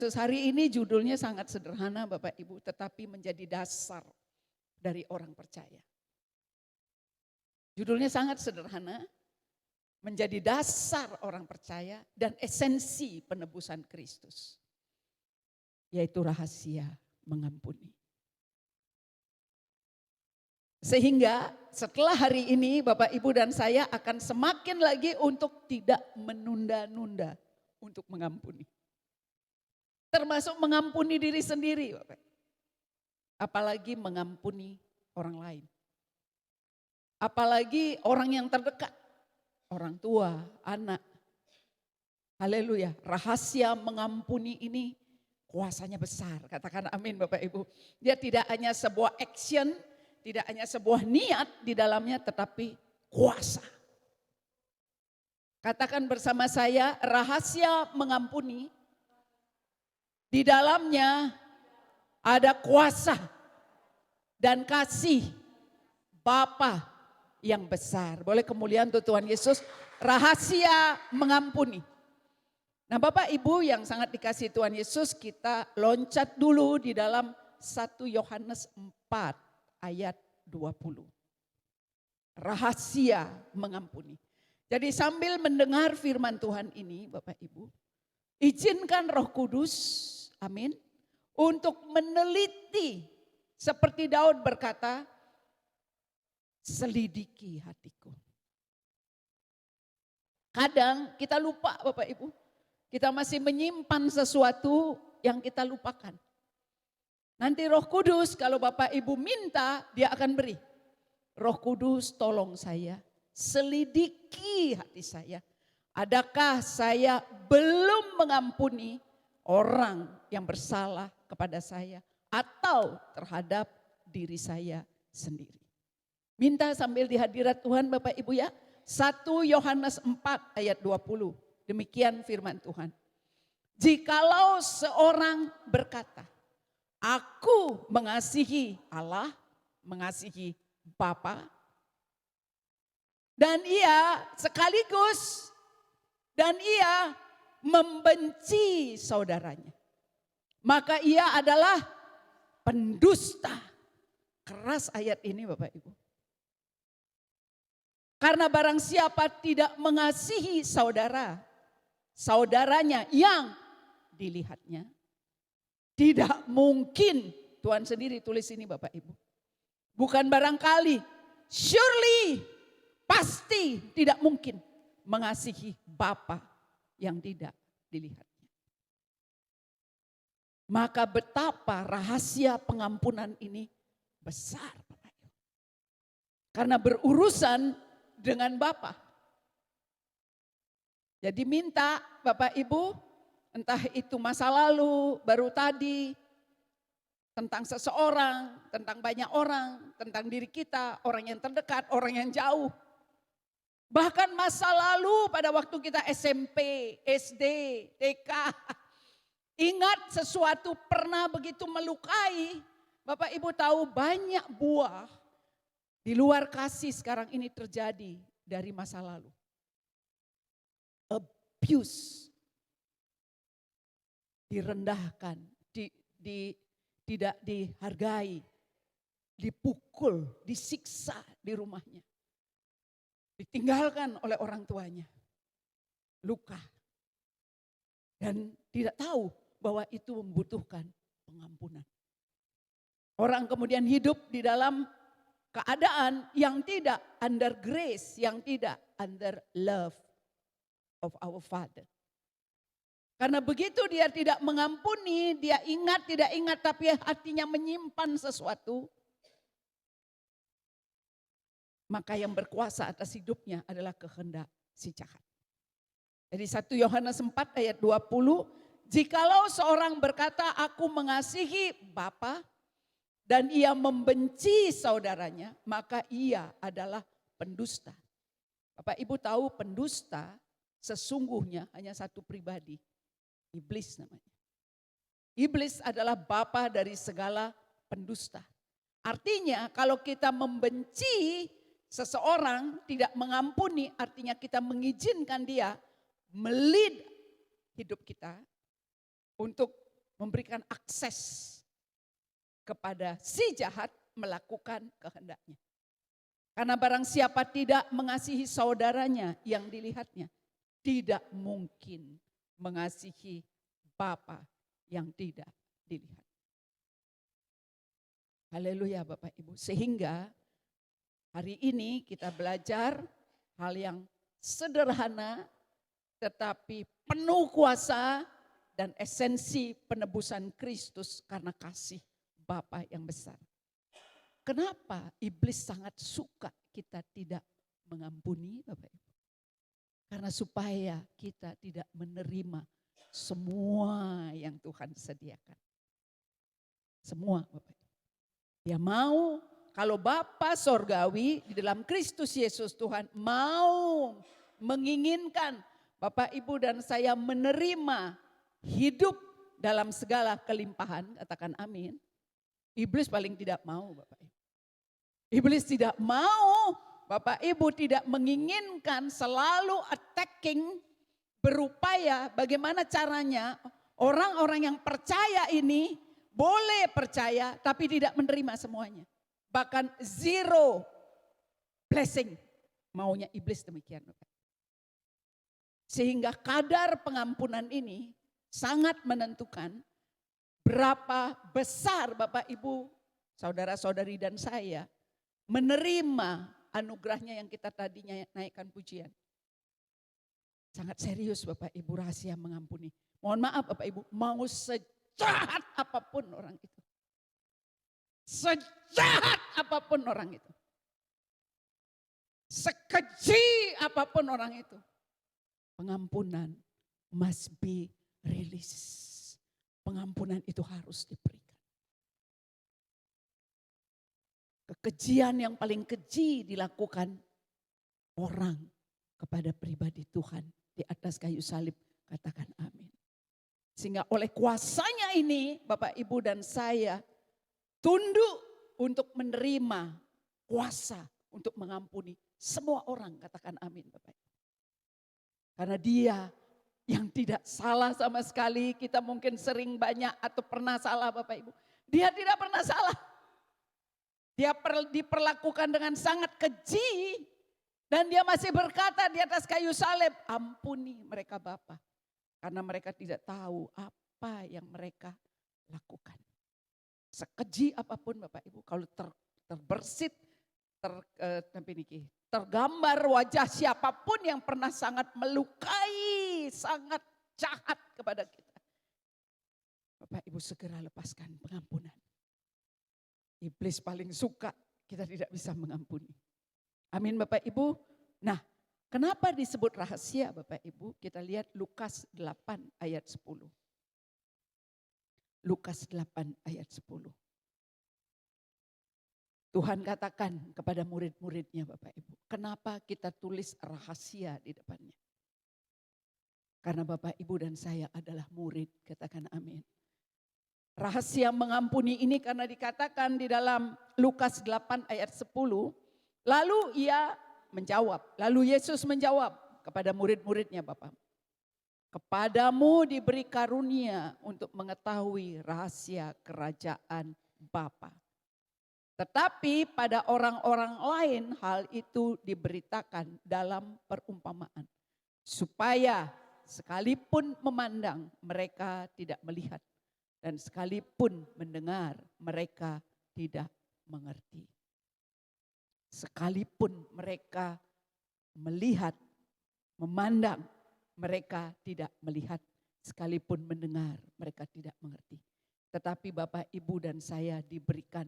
Terus hari ini judulnya sangat sederhana Bapak Ibu, tetapi menjadi dasar dari orang percaya. Judulnya sangat sederhana, menjadi dasar orang percaya dan esensi penebusan Kristus. Yaitu rahasia mengampuni. Sehingga setelah hari ini Bapak Ibu dan saya akan semakin lagi untuk tidak menunda-nunda untuk mengampuni. Termasuk mengampuni diri sendiri, Bapak. Apalagi mengampuni orang lain. Apalagi orang yang terdekat, orang tua, anak. Haleluya, rahasia mengampuni ini kuasanya besar. Katakan amin Bapak Ibu. Dia tidak hanya sebuah action, tidak hanya sebuah niat di dalamnya, tetapi kuasa. Katakan bersama saya, rahasia mengampuni. Di dalamnya ada kuasa dan kasih Bapa yang besar. Boleh kemuliaan untuk Tuhan Yesus. Rahasia mengampuni. Nah Bapak Ibu yang sangat dikasihi Tuhan Yesus, kita loncat dulu di dalam 1 Yohanes 4 ayat 20. Rahasia mengampuni. Jadi sambil mendengar firman Tuhan ini Bapak Ibu, izinkan Roh Kudus, amin, untuk meneliti seperti Daud berkata, selidiki hatiku. Kadang kita lupa Bapak Ibu, kita masih menyimpan sesuatu yang kita lupakan. Nanti Roh Kudus kalau Bapak Ibu minta, dia akan beri. Roh Kudus tolong saya, selidiki hati saya. Adakah saya belum mengampuni orang yang bersalah kepada saya atau terhadap diri saya sendiri. Minta sambil di hadirat Tuhan Bapak Ibu ya. 1 Yohanes 4 ayat 20. Demikian firman Tuhan. Jikalau seorang berkata, aku mengasihi Allah, mengasihi Bapa, dan ia sekaligus dan ia membenci saudaranya, maka ia adalah pendusta. Keras ayat ini Bapak Ibu. Karena barang siapa tidak mengasihi saudaranya yang dilihatnya, tidak mungkin, Tuhan sendiri tulis ini Bapak Ibu. Bukan barangkali, surely, pasti tidak mungkin mengasihi Bapa yang tidak dilihatnya. Maka betapa rahasia pengampunan ini besar Bapak Ibu. Karena berurusan dengan Bapa. Jadi minta Bapak Ibu, entah itu masa lalu, baru tadi, tentang seseorang, tentang banyak orang, tentang diri kita, orang yang terdekat, orang yang jauh. Bahkan masa lalu pada waktu kita SMP, SD, TK. Ingat sesuatu pernah begitu melukai. Bapak Ibu tahu banyak buah di luar kasih sekarang ini terjadi dari masa lalu. Abuse. Direndahkan, tidak dihargai, dipukul, disiksa di rumahnya. Ditinggalkan oleh orang tuanya, luka, dan tidak tahu bahwa itu membutuhkan pengampunan. Orang kemudian hidup di dalam keadaan yang tidak under grace, yang tidak under love of our Father. Karena begitu dia tidak mengampuni, dia ingat, tidak ingat, tapi hatinya menyimpan sesuatu. Maka yang berkuasa atas hidupnya adalah kehendak si jahat. Jadi 1 Yohanes 4 ayat 20, jikalau seorang berkata aku mengasihi Bapa dan ia membenci saudaranya, maka ia adalah pendusta. Bapak Ibu tahu pendusta sesungguhnya hanya satu pribadi, iblis namanya. Iblis adalah bapa dari segala pendusta. Artinya kalau kita membenci seseorang, tidak mengampuni, artinya kita mengizinkan dia melid hidup kita untuk memberikan akses kepada si jahat melakukan kehendaknya. Karena barang siapa tidak mengasihi saudaranya yang dilihatnya, tidak mungkin mengasihi Bapa yang tidak dilihat. Haleluya Bapak Ibu. Sehingga hari ini kita belajar hal yang sederhana tetapi penuh kuasa dan esensi penebusan Kristus karena kasih Bapa yang besar. Kenapa iblis sangat suka kita tidak mengampuni Bapak Ibu? Karena supaya kita tidak menerima semua yang Tuhan sediakan. Semua Bapak Ibu. Dia mau kalau Bapa sorgawi di dalam Kristus Yesus Tuhan mau menginginkan Bapak Ibu dan saya menerima hidup dalam segala kelimpahan, katakan amin. Iblis paling tidak mau Bapak Ibu. Iblis tidak mau, Bapak Ibu tidak menginginkan, selalu attacking, berupaya bagaimana caranya orang-orang yang percaya ini boleh percaya tapi tidak menerima semuanya. Bahkan zero blessing. Maunya iblis demikian Bapak. Sehingga kadar pengampunan ini sangat menentukan berapa besar Bapak Ibu, saudara-saudari dan saya menerima anugerahnya yang kita tadinya naikkan pujian. Sangat serius Bapak Ibu rahasia mengampuni. Mohon maaf Bapak Ibu, mau sejahat apapun orang itu. Sejahat apapun orang itu. Sekeji apapun orang itu. Pengampunan must be released. Pengampunan itu harus diberikan. Kekejian yang paling keji dilakukan orang kepada pribadi Tuhan di atas kayu salib, katakan amin. Sehingga oleh kuasanya ini Bapak Ibu dan saya tunduk untuk menerima kuasa untuk mengampuni semua orang, katakan amin Bapak Ibu. Karena Dia yang tidak salah sama sekali, kita mungkin sering banyak atau pernah salah Bapak Ibu. Dia tidak pernah salah. Dia diperlakukan dengan sangat keji dan dia masih berkata di atas kayu salib, ampuni mereka Bapa. Karena mereka tidak tahu apa yang mereka lakukan. Sekeji apapun Bapak Ibu, kalau terbersit, tergambar wajah siapapun yang pernah sangat melukai, sangat jahat kepada kita. Bapak Ibu segera lepaskan pengampunan. Iblis paling suka kita tidak bisa mengampuni. Amin Bapak Ibu. Nah, kenapa disebut rahasia Bapak Ibu? Kita lihat Lukas 8 ayat 10. Lukas 8 ayat 10. Tuhan katakan kepada murid-muridnya Bapak Ibu. Kenapa kita tulis rahasia di depannya? Karena Bapak Ibu dan saya adalah murid, katakan amin. Rahasia mengampuni ini karena dikatakan di dalam Lukas 8 ayat 10. Lalu Yesus menjawab kepada murid-muridnya Bapak. Kepadamu diberi karunia untuk mengetahui rahasia kerajaan Bapa. Tetapi pada orang-orang lain hal itu diberitakan dalam perumpamaan. Supaya sekalipun memandang mereka tidak melihat. Dan sekalipun mendengar mereka tidak mengerti. Sekalipun mereka melihat, memandang, mereka tidak melihat. Sekalipun mendengar, mereka tidak mengerti. Tetapi Bapak, Ibu dan saya diberikan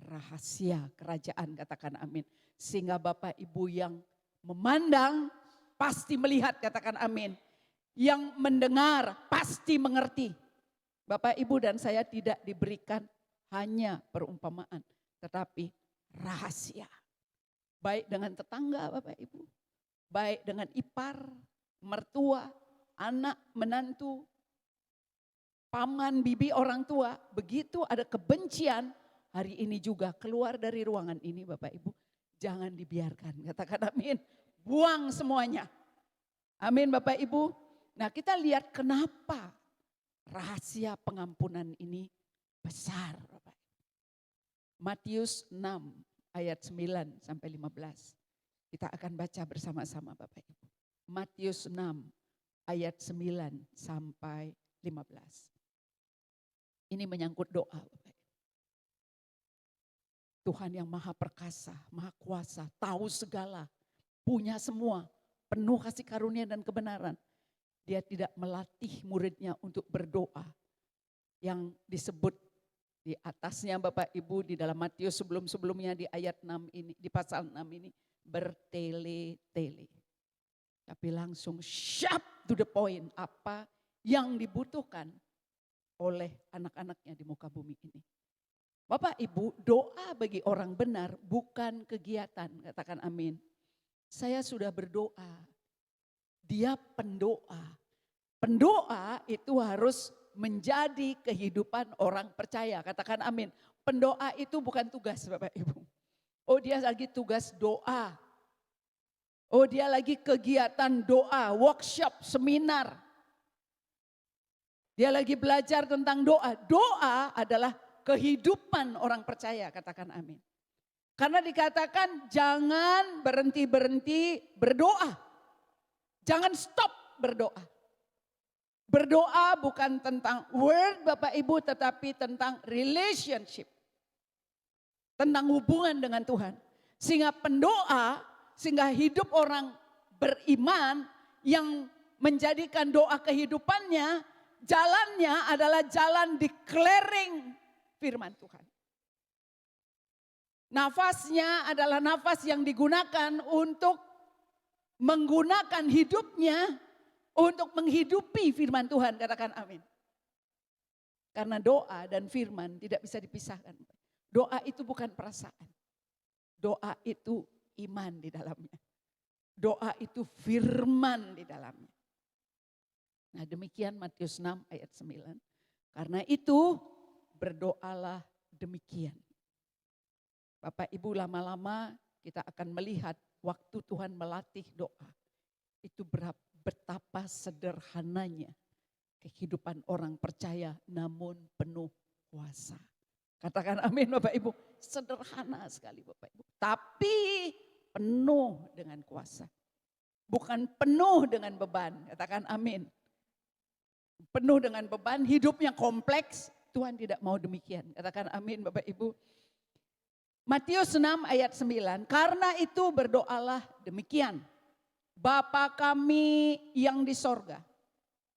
rahasia kerajaan, katakan amin. Sehingga Bapak, Ibu yang memandang pasti melihat, katakan amin. Yang mendengar pasti mengerti. Bapak, Ibu dan saya tidak diberikan hanya perumpamaan, tetapi rahasia. Baik dengan tetangga Bapak Ibu, baik dengan ipar, mertua, anak, menantu, paman, bibi, orang tua. Begitu ada kebencian, hari ini juga keluar dari ruangan ini Bapak Ibu. Jangan dibiarkan, katakan amin. Buang semuanya. Amin Bapak Ibu. Nah kita lihat kenapa rahasia pengampunan ini besar. Matius 6 ayat 9 sampai 15. Kita akan baca bersama-sama Bapak Ibu. Matius 6 ayat 9 sampai 15. Ini menyangkut doa Bapak Ibu. Tuhan yang maha perkasa, maha kuasa, tahu segala, punya semua, penuh kasih karunia dan kebenaran. Dia tidak melatih muridnya untuk berdoa yang disebut di atasnya Bapak Ibu di dalam Matius sebelum-sebelumnya di ayat 6 ini, di pasal 6 ini bertele-tele. Tapi langsung sharp to the point apa yang dibutuhkan oleh anak-anaknya di muka bumi ini. Bapak Ibu, doa bagi orang benar bukan kegiatan, katakan amin. Saya sudah berdoa, dia pendoa. Pendoa itu harus menjadi kehidupan orang percaya, katakan amin. Pendoa itu bukan tugas Bapak Ibu. Oh dia lagi tugas doa. Oh dia lagi kegiatan doa, workshop, seminar. Dia lagi belajar tentang doa. Doa adalah kehidupan orang percaya, katakan amin. Karena dikatakan jangan berhenti-berhenti berdoa. Jangan stop berdoa. Berdoa bukan tentang word Bapak Ibu tetapi tentang relationship. Tentang hubungan dengan Tuhan. Sehingga pendoa, sehingga hidup orang beriman yang menjadikan doa kehidupannya, jalannya adalah jalan declaring firman Tuhan. Nafasnya adalah nafas yang digunakan untuk menggunakan hidupnya untuk menghidupi firman Tuhan, katakan amin. Karena doa dan firman tidak bisa dipisahkan. Doa itu bukan perasaan. Doa itu iman di dalamnya. Doa itu firman di dalamnya. Nah demikian Matius 6 ayat 9. Karena itu berdoalah demikian. Bapak Ibu lama-lama kita akan melihat waktu Tuhan melatih doa. Itu betapa sederhananya kehidupan orang percaya namun penuh kuasa. Katakan amin Bapak Ibu. Sederhana sekali Bapak Ibu. Tapi penuh dengan kuasa. Bukan penuh dengan beban. Katakan amin. Penuh dengan beban, hidupnya kompleks. Tuhan tidak mau demikian. Katakan amin Bapak Ibu. Matius 6 ayat 9. Karena itu berdoalah demikian. Bapa kami yang di sorga,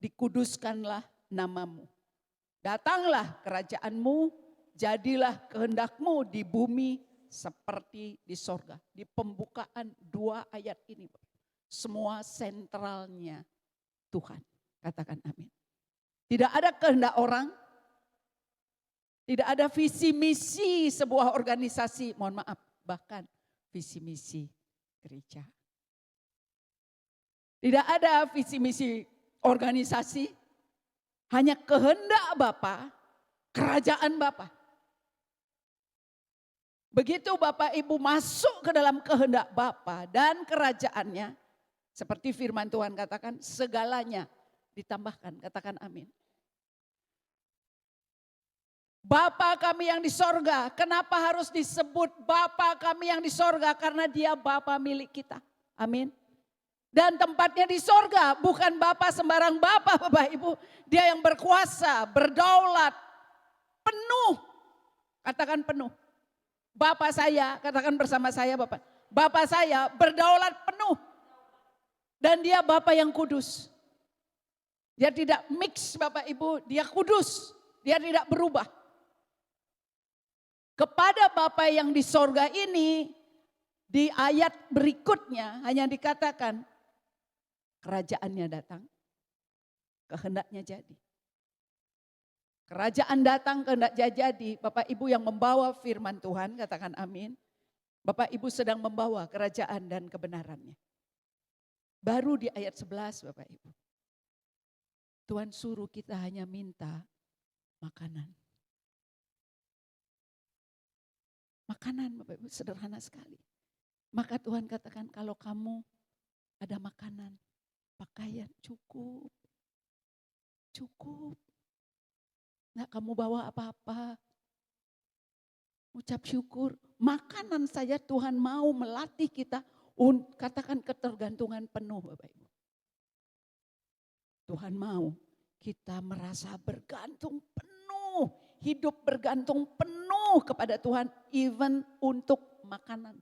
dikuduskanlah namamu. Datanglah kerajaanmu, jadilah kehendakmu di bumi seperti di sorga. Di pembukaan 2 ayat ini, semua sentralnya Tuhan. Katakan amin. Tidak ada kehendak orang, tidak ada visi misi sebuah organisasi, mohon maaf, bahkan visi misi gereja. Tidak ada visi misi organisasi, hanya kehendak Bapa, kerajaan Bapa. Begitu Bapak Ibu masuk ke dalam kehendak Bapa dan kerajaannya, seperti firman Tuhan katakan, segalanya ditambahkan, katakan amin. Bapa kami yang di sorga, kenapa harus disebut Bapa kami yang di sorga? Karena dia Bapa milik kita, amin. Dan tempatnya di sorga, bukan Bapa sembarang Bapa Bapak Ibu. Dia yang berkuasa, berdaulat, penuh. Katakan penuh. Bapa saya, katakan bersama saya Bapak. Bapa saya berdaulat penuh. Dan dia Bapa yang kudus. Dia tidak mix Bapak Ibu, dia kudus. Dia tidak berubah. Kepada Bapa yang di sorga ini, di ayat berikutnya hanya dikatakan, kerajaannya datang, kehendaknya jadi. Kerajaan datang, kehendaknya jadi. Bapak Ibu yang membawa firman Tuhan, katakan amin. Bapak Ibu sedang membawa kerajaan dan kebenarannya. Baru di ayat 11 Bapak Ibu. Tuhan suruh kita hanya minta makanan. Makanan Bapak Ibu sederhana sekali. Maka Tuhan katakan kalau kamu ada makanan, pakaian cukup. Cukup. Enggak kamu bawa apa-apa. Ucap syukur. Makanan saja Tuhan mau melatih kita. Katakan ketergantungan penuh Bapak Ibu. Tuhan mau kita merasa bergantung penuh. Hidup bergantung penuh kepada Tuhan. Even untuk makanan.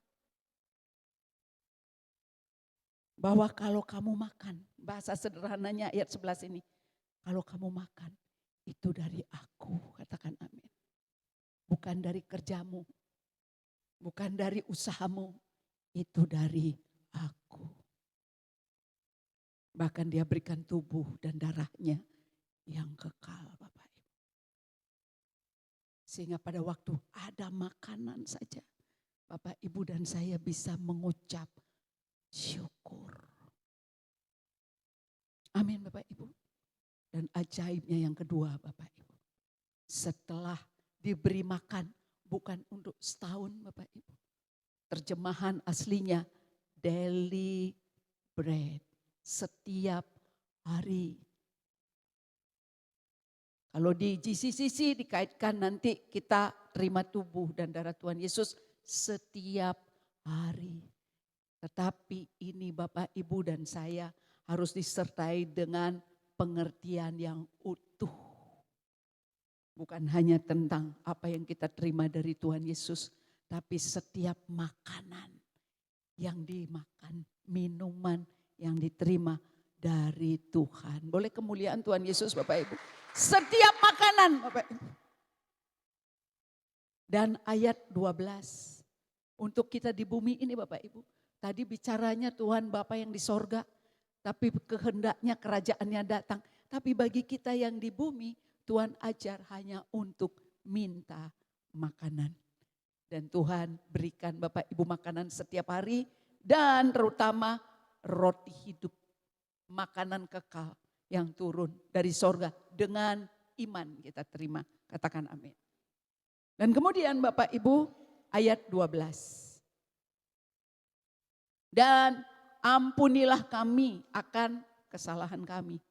Bahwa kalau kamu makan. Bahasa sederhananya ayat 11 ini. Kalau kamu makan. Itu dari aku. Katakan amin. Bukan dari kerjamu, bukan dari usahamu, itu dari aku. Bahkan dia berikan tubuh dan darahnya yang kekal Bapak Ibu. Sehingga pada waktu ada makanan saja, Bapak Ibu dan saya bisa mengucap syukur. Amin Bapak Ibu. Dan ajaibnya yang kedua Bapak Ibu. Setelah diberi makan bukan untuk setahun Bapak Ibu. Terjemahan aslinya daily bread. Setiap hari. Kalau di GCCC dikaitkan nanti kita terima tubuh dan darah Tuhan Yesus setiap hari. Tetapi ini Bapak Ibu dan saya harus disertai dengan pengertian yang utuh. Bukan hanya tentang apa yang kita terima dari Tuhan Yesus. Tapi setiap makanan yang dimakan, minuman yang diterima dari Tuhan. Boleh kemuliaan Tuhan Yesus Bapak Ibu. Setiap makanan Bapak Ibu. Dan ayat 12. Untuk kita di bumi ini Bapak Ibu. Tadi bicaranya Tuhan Bapa yang di sorga. Tapi kehendaknya kerajaannya datang. Tapi bagi kita yang di bumi. Tuhan ajar hanya untuk minta makanan. Dan Tuhan berikan Bapak Ibu makanan setiap hari. Dan terutama roti hidup. Makanan kekal yang turun dari sorga. Dengan iman kita terima. Katakan amin. Dan kemudian Bapak Ibu ayat 12. Dan ampunilah kami akan kesalahan kami.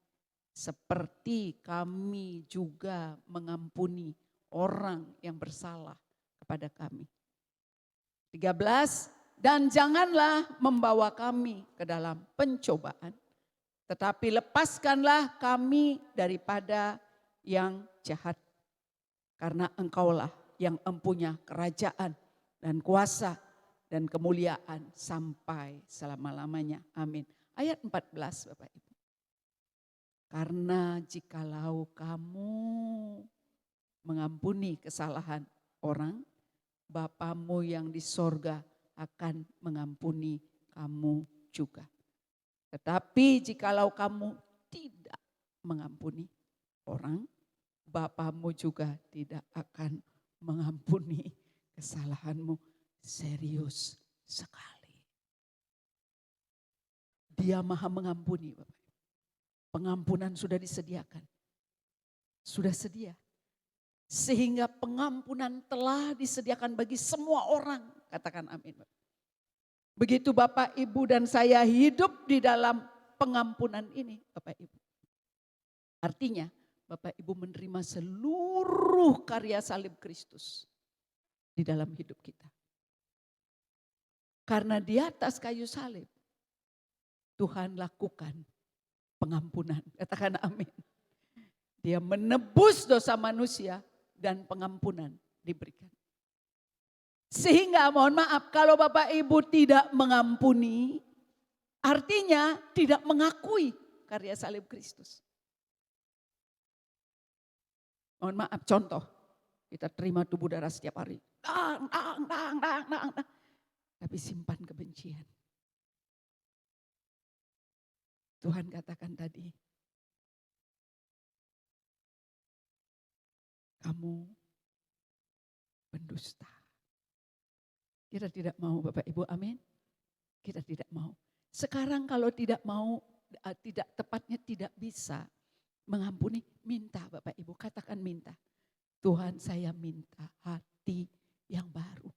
Seperti kami juga mengampuni orang yang bersalah kepada kami. 13. Dan janganlah membawa kami ke dalam pencobaan. Tetapi lepaskanlah kami daripada yang jahat. Karena engkaulah yang empunya kerajaan dan kuasa dan kemuliaan sampai selama-lamanya. Amin. Ayat 14 Bapak Ibu. Karena jikalau kamu mengampuni kesalahan orang, Bapamu yang di sorga akan mengampuni kamu juga. Tetapi jikalau kamu tidak mengampuni orang, Bapamu juga tidak akan mengampuni kesalahanmu. Serius sekali. Dia maha mengampuni Bapak. Pengampunan sudah disediakan. Sudah sedia. Sehingga pengampunan telah disediakan bagi semua orang. Katakan amin. Begitu Bapak, Ibu dan saya hidup di dalam pengampunan ini Bapak Ibu. Artinya Bapak Ibu menerima seluruh karya salib Kristus di dalam hidup kita. Karena di atas kayu salib Tuhan lakukan pengampunan. Katakan amin. Dia menebus dosa manusia dan pengampunan diberikan. Sehingga mohon maaf kalau Bapak Ibu tidak mengampuni, artinya tidak mengakui karya salib Kristus. Mohon maaf contoh, kita terima tubuh darah setiap hari. Tapi simpan kebencian. Tuhan katakan tadi, kamu pendusta. Kita tidak mau Bapak Ibu, amin. Kita tidak mau. Sekarang kalau tidak mau, tidak tepatnya tidak bisa mengampuni, minta Bapak Ibu, katakan minta. Tuhan saya minta hati yang baru.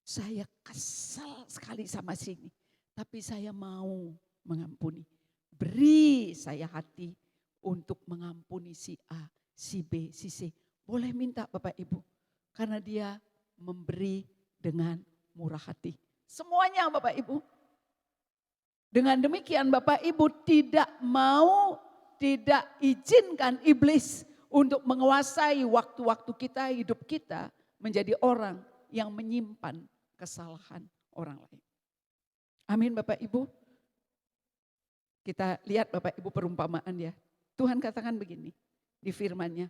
Saya kesal sekali sama sini, tapi saya mau mengampuni. Beri saya hati untuk mengampuni si A, si B, si C. Boleh minta Bapak Ibu. Karena dia memberi dengan murah hati. Semuanya Bapak Ibu. Dengan demikian Bapak Ibu tidak izinkan iblis untuk menguasai waktu-waktu kita, hidup kita menjadi orang yang menyimpan kesalahan orang lain. Amin Bapak Ibu. Kita lihat Bapak Ibu perumpamaan ya. Tuhan katakan begini di firman-Nya.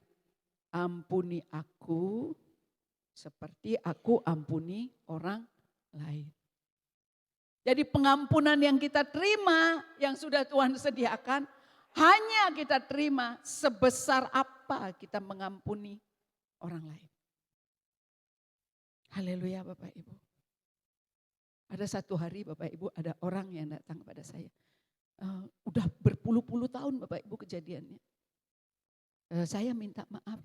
Ampuni aku seperti aku ampuni orang lain. Jadi pengampunan yang kita terima, yang sudah Tuhan sediakan, hanya kita terima sebesar apa kita mengampuni orang lain. Haleluya Bapak Ibu. Ada satu hari Bapak Ibu, ada orang yang datang kepada saya. Udah berpuluh-puluh tahun Bapak Ibu kejadiannya. Saya minta maaf.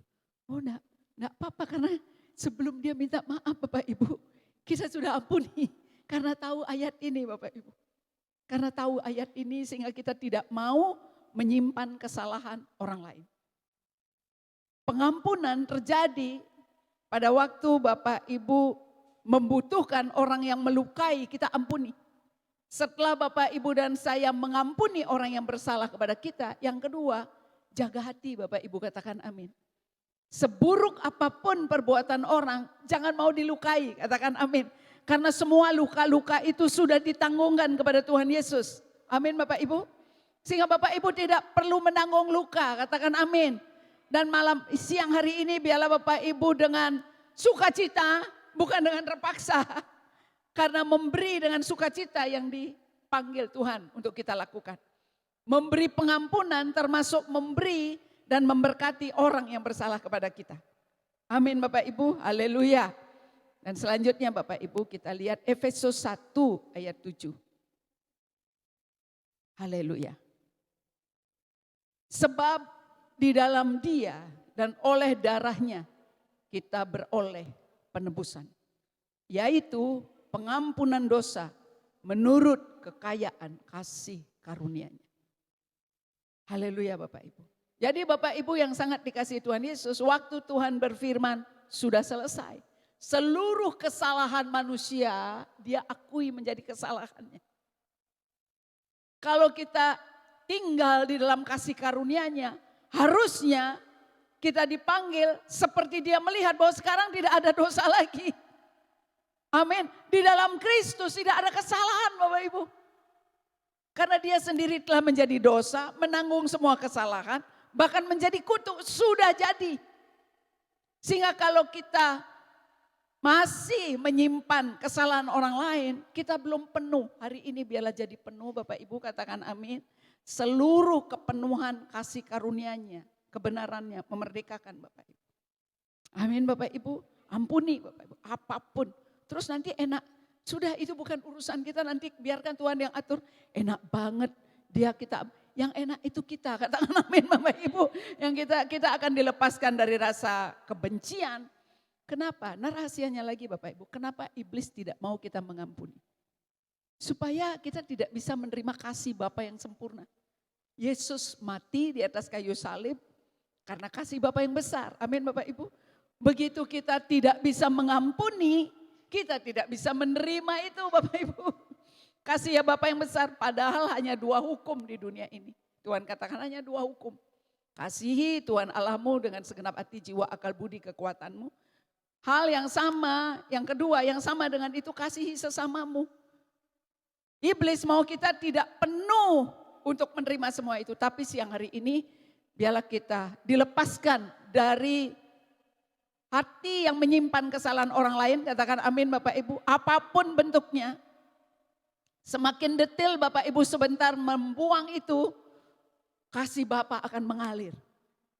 Oh enggak apa-apa karena sebelum dia minta maaf Bapak Ibu, kita sudah ampuni. Karena tahu ayat ini Bapak Ibu. Karena tahu ayat ini sehingga kita tidak mau menyimpan kesalahan orang lain. Pengampunan terjadi pada waktu Bapak Ibu membutuhkan orang yang melukai, kita ampuni. Setelah Bapak Ibu dan saya mengampuni orang yang bersalah kepada kita, yang kedua, jaga hati Bapak Ibu, katakan amin. Seburuk apapun perbuatan orang, jangan mau dilukai, katakan amin. Karena semua luka-luka itu sudah ditanggungkan kepada Tuhan Yesus. Amin Bapak Ibu. Sehingga Bapak Ibu tidak perlu menanggung luka, katakan amin. Dan siang hari ini biarlah Bapak Ibu dengan sukacita, bukan dengan terpaksa. Karena memberi dengan sukacita yang dipanggil Tuhan untuk kita lakukan. Memberi pengampunan termasuk memberi dan memberkati orang yang bersalah kepada kita. Amin Bapak Ibu, haleluya. Dan selanjutnya Bapak Ibu kita lihat Efesus 1 ayat 7. Haleluya. Sebab di dalam Dia dan oleh darahnya kita beroleh penebusan. Yaitu pengampunan dosa menurut kekayaan kasih karunia-Nya. Haleluya Bapak Ibu. Jadi Bapak Ibu yang sangat dikasihi Tuhan Yesus, waktu Tuhan berfirman sudah selesai. Seluruh kesalahan manusia dia akui menjadi kesalahannya. Kalau kita tinggal di dalam kasih karunia-Nya, harusnya kita dipanggil seperti dia melihat bahwa sekarang tidak ada dosa lagi. Amin. Di dalam Kristus tidak ada kesalahan Bapak Ibu. Karena dia sendiri telah menjadi dosa, menanggung semua kesalahan, bahkan menjadi kutuk, sudah jadi. Sehingga kalau kita masih menyimpan kesalahan orang lain, kita belum penuh. Hari ini biarlah jadi penuh Bapak Ibu, katakan amin. Seluruh kepenuhan kasih karunia-Nya, kebenarannya memerdekakan Bapak Ibu. Amin Bapak Ibu, ampuni Bapak Ibu, apapun. Terus nanti enak, sudah itu bukan urusan kita, nanti biarkan Tuhan yang atur. Enak banget yang enak itu kita, katakan amin Bapak Ibu. Yang kita akan dilepaskan dari rasa kebencian. Kenapa? Nah rahasianya lagi Bapak Ibu, kenapa iblis tidak mau kita mengampuni? Supaya kita tidak bisa menerima kasih Bapa yang sempurna. Yesus mati di atas kayu salib karena kasih Bapa yang besar. Amin Bapak Ibu. Begitu kita tidak bisa mengampuni, kita tidak bisa menerima itu Bapak Ibu. Kasih ya Bapa yang besar, padahal hanya 2 hukum di dunia ini. Tuhan katakan hanya 2 hukum. Kasihi Tuhan Allahmu dengan segenap hati, jiwa, akal, budi, kekuatanmu. Hal yang sama, yang kedua yang sama dengan itu kasihi sesamamu. Iblis mau kita tidak penuh untuk menerima semua itu. Tapi siang hari ini biarlah kita dilepaskan dari hati yang menyimpan kesalahan orang lain. Katakan amin Bapak Ibu. Apapun bentuknya. Semakin detail Bapak Ibu sebentar membuang itu. Kasih Bapak akan mengalir.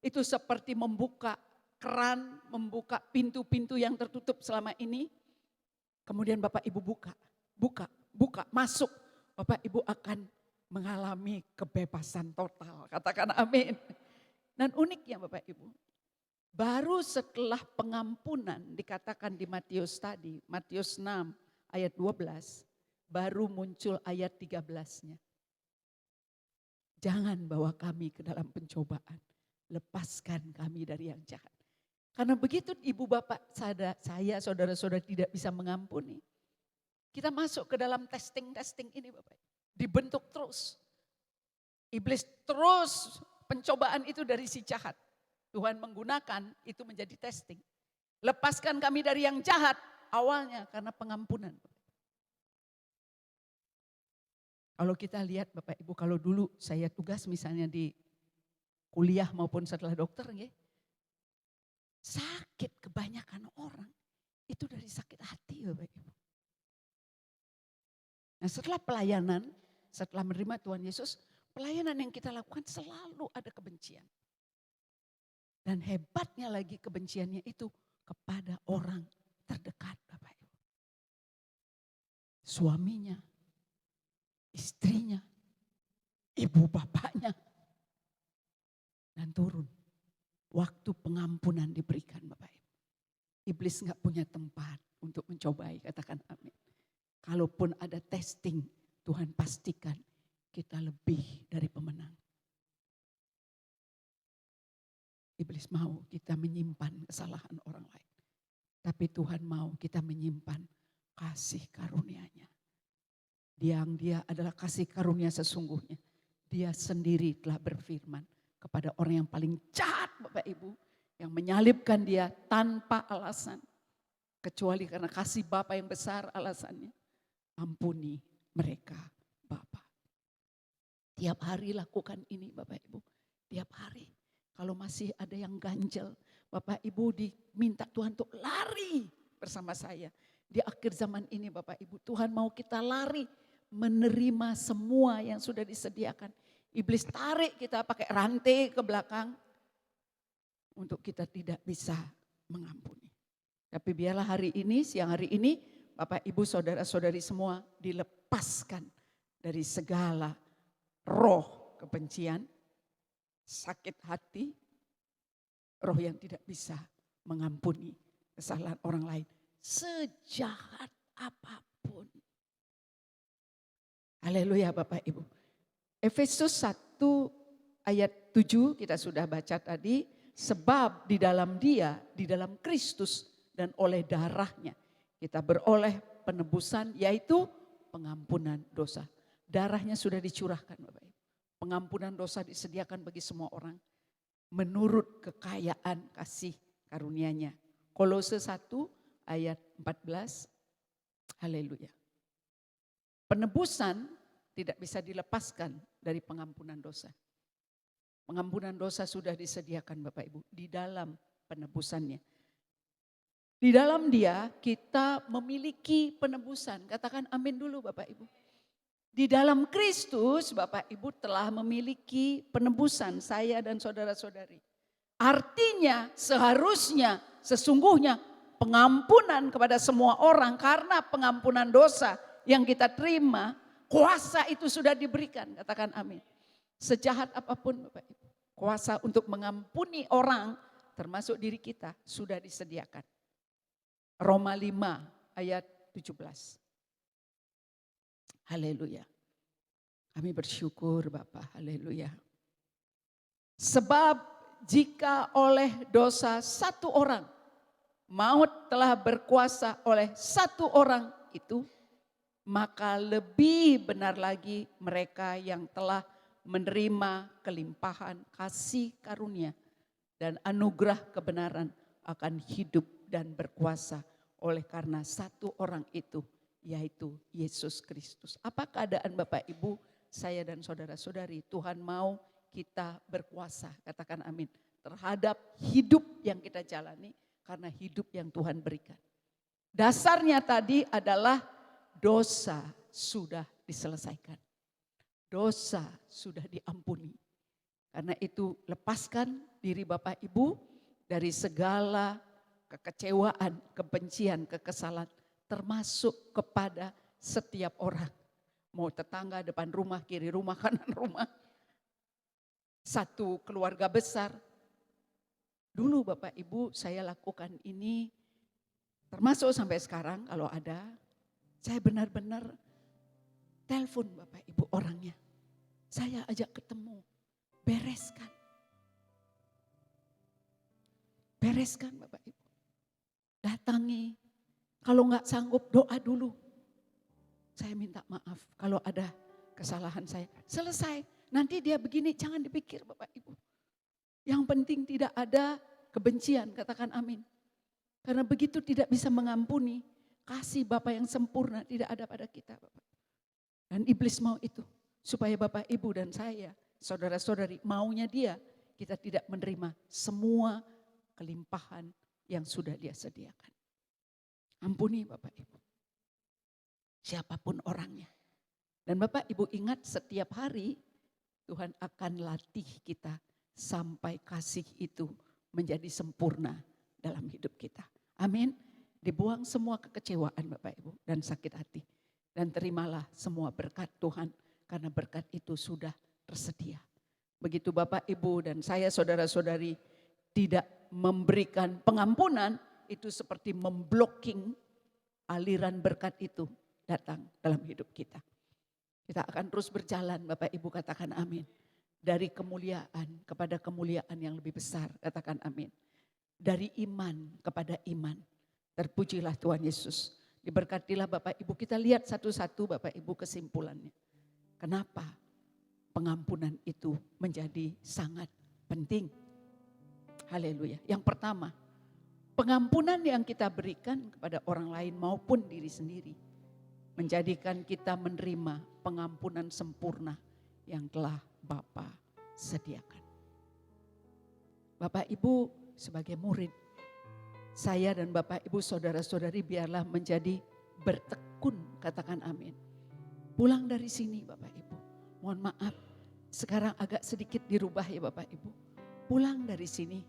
Itu seperti membuka keran, membuka pintu-pintu yang tertutup selama ini. Kemudian Bapak Ibu buka, masuk. Bapak Ibu akan mengalami kebebasan total. Katakan amin. Dan uniknya Bapak Ibu, baru setelah pengampunan dikatakan di Matius tadi, Matius 6 ayat 12, baru muncul ayat 13-nya. Jangan bawa kami ke dalam pencobaan, lepaskan kami dari yang jahat. Karena begitu ibu bapak saya saudara-saudara tidak bisa mengampuni. Kita masuk ke dalam testing ini Bapak. Dibentuk terus. Iblis terus pencobaan itu dari si jahat. Tuhan menggunakan itu menjadi testing. Lepaskan kami dari yang jahat awalnya karena pengampunan. Kalau kita lihat Bapak Ibu, kalau dulu saya tugas misalnya di kuliah maupun setelah dokter, sakit kebanyakan orang itu dari sakit hati Bapak Ibu. Nah setelah pelayanan, setelah menerima Tuhan Yesus, pelayanan yang kita lakukan selalu ada kebencian. Dan hebatnya lagi kebenciannya itu kepada orang terdekat Bapak Ibu. Suaminya, istrinya, ibu bapaknya. Dan turun. Waktu pengampunan diberikan Bapak Ibu. Iblis gak punya tempat untuk mencobai, katakan amin. Kalaupun ada testing, Tuhan pastikan kita lebih dari pemenang. Iblis mau kita menyimpan kesalahan orang lain. Tapi Tuhan mau kita menyimpan kasih karunia-Nya. Yang Dia adalah kasih karunia sesungguhnya. Dia sendiri telah berfirman kepada orang yang paling jahat Bapak Ibu. Yang menyalibkan Dia tanpa alasan. Kecuali karena kasih Bapa yang besar alasannya. Ampuni mereka Bapa. Tiap hari lakukan ini Bapak Ibu. Tiap hari. Kalau masih ada yang ganjel, Bapak Ibu diminta Tuhan untuk lari bersama saya. Di akhir zaman ini Bapak Ibu, Tuhan mau kita lari menerima semua yang sudah disediakan. Iblis tarik kita pakai rantai ke belakang untuk kita tidak bisa mengampuni. Tapi biarlah hari ini, siang hari ini, Bapak Ibu saudara-saudari semua dilepaskan dari segala roh kebencian, sakit hati, roh yang tidak bisa mengampuni kesalahan orang lain. Sejahat apapun. Haleluya Bapak Ibu. Efesus 1 ayat 7 kita sudah baca tadi. Sebab di dalam Dia, di dalam Kristus dan oleh darahnya kita beroleh penebusan yaitu pengampunan dosa. Darahnya sudah dicurahkan Bapak Ibu. Pengampunan dosa disediakan bagi semua orang. Menurut kekayaan kasih karunia-Nya. Kolose 1 ayat 14. Haleluya. Penebusan tidak bisa dilepaskan dari pengampunan dosa. Pengampunan dosa sudah disediakan Bapak Ibu. Di dalam penebusannya. Di dalam Dia kita memiliki penebusan. Katakan amin dulu Bapak Ibu. Di dalam Kristus Bapak Ibu telah memiliki penebusan saya dan saudara-saudari. Artinya seharusnya sesungguhnya pengampunan kepada semua orang karena pengampunan dosa yang kita terima, kuasa itu sudah diberikan, katakan amin. Sejahat apapun Bapak Ibu, kuasa untuk mengampuni orang termasuk diri kita sudah disediakan. Roma 5 ayat 17. Haleluya. Kami bersyukur Bapak, haleluya. Sebab jika oleh dosa satu orang, maut telah berkuasa oleh satu orang itu, maka lebih benar lagi mereka yang telah menerima kelimpahan kasih karunia dan anugerah kebenaran akan hidup dan berkuasa oleh karena satu orang itu, yaitu Yesus Kristus. Apa keadaan Bapak Ibu, saya dan saudara-saudari? Tuhan mau kita berkuasa, katakan amin, terhadap hidup yang kita jalani karena hidup yang Tuhan berikan. Dasarnya tadi adalah dosa sudah diselesaikan. Dosa sudah diampuni. Karena itu lepaskan diri Bapak Ibu dari segala kekecewaan, kebencian, kekesalan. Termasuk kepada setiap orang. Mau tetangga, depan rumah, kiri rumah, kanan rumah. Satu keluarga besar. Dulu Bapak Ibu saya lakukan ini. Termasuk sampai sekarang kalau ada. Saya benar-benar telepon Bapak Ibu orangnya. Saya ajak ketemu. Bereskan. bereskan Bapak Ibu. Datangi, kalau nggak sanggup doa dulu. Saya minta maaf kalau ada kesalahan saya. Selesai, nanti dia begini, jangan dipikir Bapak Ibu. Yang penting tidak ada kebencian, katakan amin. Karena begitu tidak bisa mengampuni, kasih Bapa yang sempurna tidak ada pada kita Bapak. Dan iblis mau itu, supaya Bapak Ibu dan saya, saudara-saudari, maunya dia, kita tidak menerima semua kelimpahan yang sudah dia sediakan. Ampuni Bapak Ibu, siapapun orangnya. Dan Bapak Ibu ingat setiap hari Tuhan akan latih kita sampai kasih itu menjadi sempurna dalam hidup kita. Amin. Dibuang semua kekecewaan Bapak Ibu dan sakit hati. Dan terimalah semua berkat Tuhan karena berkat itu sudah tersedia. Begitu Bapak Ibu dan saya saudara-saudari tidak memberikan pengampunan, itu seperti memblocking aliran berkat itu datang dalam hidup kita. Kita akan terus berjalan Bapak Ibu, katakan amin. Dari kemuliaan kepada kemuliaan yang lebih besar, katakan amin. Dari iman kepada iman. Terpujilah Tuhan Yesus. Diberkatilah Bapak Ibu. Kita lihat satu-satu Bapak Ibu kesimpulannya. Kenapa pengampunan itu menjadi sangat penting? Haleluya. Yang pertama, pengampunan yang kita berikan kepada orang lain maupun diri sendiri menjadikan kita menerima pengampunan sempurna yang telah Bapa sediakan. Bapak Ibu sebagai murid, saya dan Bapak Ibu saudara-saudari biarlah menjadi bertekun, katakan amin. Pulang dari sini Bapak Ibu, mohon maaf sekarang agak sedikit dirubah ya Bapak Ibu. Pulang dari sini,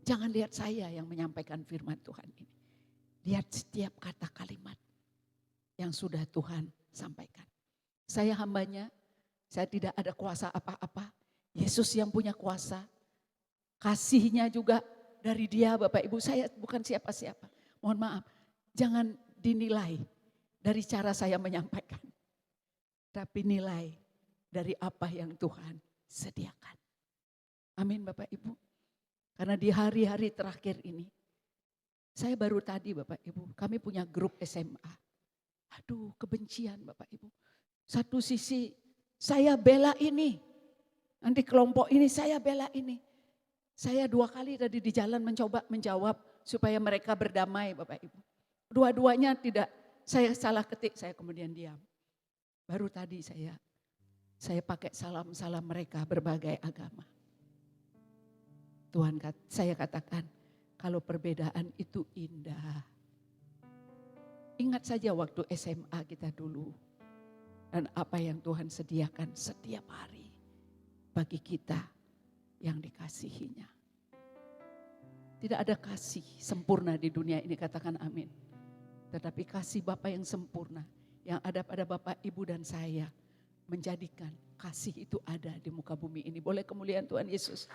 jangan lihat saya yang menyampaikan firman Tuhan ini. Lihat setiap kata kalimat yang sudah Tuhan sampaikan. Saya hambanya, saya tidak ada kuasa apa-apa. Yesus yang punya kuasa. Kasihnya juga dari Dia Bapak Ibu, saya bukan siapa-siapa. Mohon maaf, jangan dinilai dari cara saya menyampaikan. Tapi nilai dari apa yang Tuhan sediakan. Amin Bapak Ibu. Karena di hari-hari terakhir ini, saya baru tadi Bapak Ibu, kami punya grup SMA. Aduh, kebencian Bapak Ibu. Satu sisi saya bela ini, nanti kelompok ini saya bela ini. Saya 2 kali tadi di jalan mencoba menjawab supaya mereka berdamai Bapak Ibu. Dua-duanya tidak, saya salah ketik, saya kemudian diam. Baru tadi saya pakai salam-salam mereka berbagai agama. Tuhan saya katakan, kalau perbedaan itu indah. Ingat saja waktu SMA kita dulu. Dan apa yang Tuhan sediakan setiap hari bagi kita yang dikasihinya. Tidak ada kasih sempurna di dunia ini, katakan amin. Tetapi kasih Bapa yang sempurna yang ada pada Bapak, Ibu dan saya menjadikan kasih itu ada di muka bumi ini. Boleh kemuliaan Tuhan Yesus.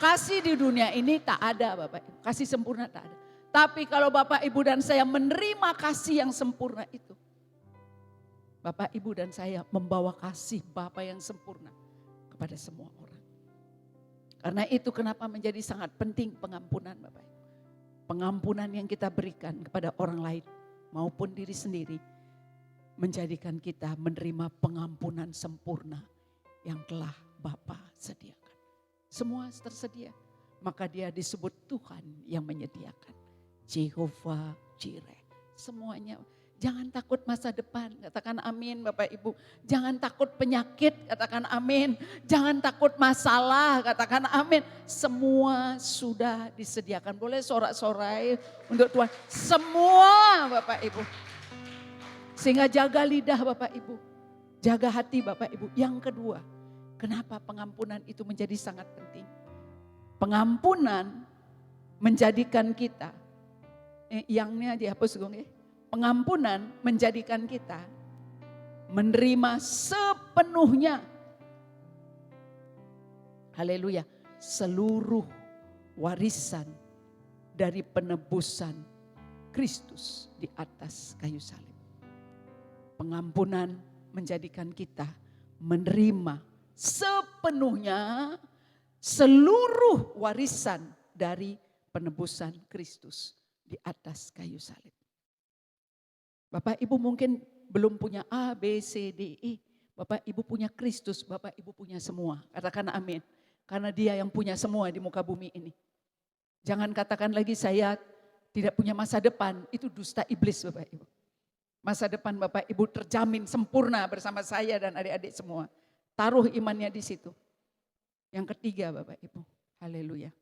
Kasih di dunia ini tak ada Bapak Ibu, kasih sempurna tak ada. Tapi kalau Bapak, Ibu dan saya menerima kasih yang sempurna itu, Bapak, Ibu dan saya membawa kasih Bapa yang sempurna kepada semua orang. Karena itu kenapa menjadi sangat penting pengampunan Bapak Ibu. Pengampunan yang kita berikan kepada orang lain maupun diri sendiri menjadikan kita menerima pengampunan sempurna yang telah Bapa sediakan. Semua tersedia, maka Dia disebut Tuhan yang menyediakan. Jehovah Jireh, semuanya. Jangan takut masa depan, katakan amin Bapak Ibu. Jangan takut penyakit, katakan amin. Jangan takut masalah, katakan amin. Semua sudah disediakan. Boleh sorak-sorai untuk Tuhan. Semua Bapak Ibu. Sehingga jaga lidah Bapak Ibu. Jaga hati Bapak Ibu. Yang kedua, kenapa pengampunan itu menjadi sangat penting? Pengampunan menjadikan kita, yangnya dihapus gong ya. Pengampunan menjadikan kita menerima sepenuhnya, haleluya, seluruh warisan dari penebusan Kristus di atas kayu salib. Pengampunan menjadikan kita menerima sepenuhnya seluruh warisan dari penebusan Kristus di atas kayu salib. Bapak Ibu mungkin belum punya A, B, C, D, E. Bapak Ibu punya Kristus, Bapak Ibu punya semua. Katakan amin. Karena Dia yang punya semua di muka bumi ini. Jangan katakan lagi saya tidak punya masa depan, itu dusta iblis Bapak Ibu. Masa depan Bapak Ibu terjamin sempurna bersama saya dan adik-adik semua. Taruh imannya di situ. Yang ketiga Bapak Ibu, haleluya.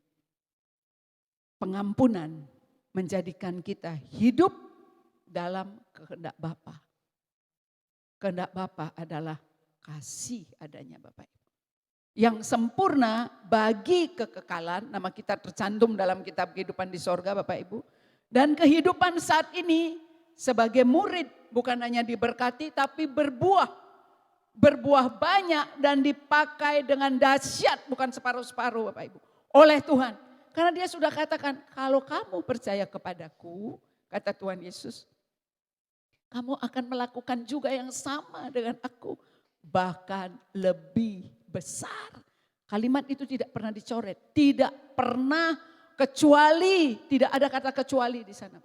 Pengampunan menjadikan kita hidup dalam kehendak Bapa. Kehendak Bapa adalah kasih adanya Bapak Ibu. Yang sempurna bagi kekekalan, nama kita tercantum dalam kitab kehidupan di sorga Bapak Ibu. Dan kehidupan saat ini sebagai murid bukan hanya diberkati tapi berbuah. Berbuah banyak dan dipakai dengan dahsyat, bukan separuh-separuh Bapak Ibu. Oleh Tuhan. Karena Dia sudah katakan, kalau kamu percaya kepadaku, kata Tuhan Yesus, kamu akan melakukan juga yang sama dengan aku. Bahkan lebih besar. Kalimat itu tidak pernah dicoret. Tidak pernah kecuali. Tidak ada kata kecuali di sana.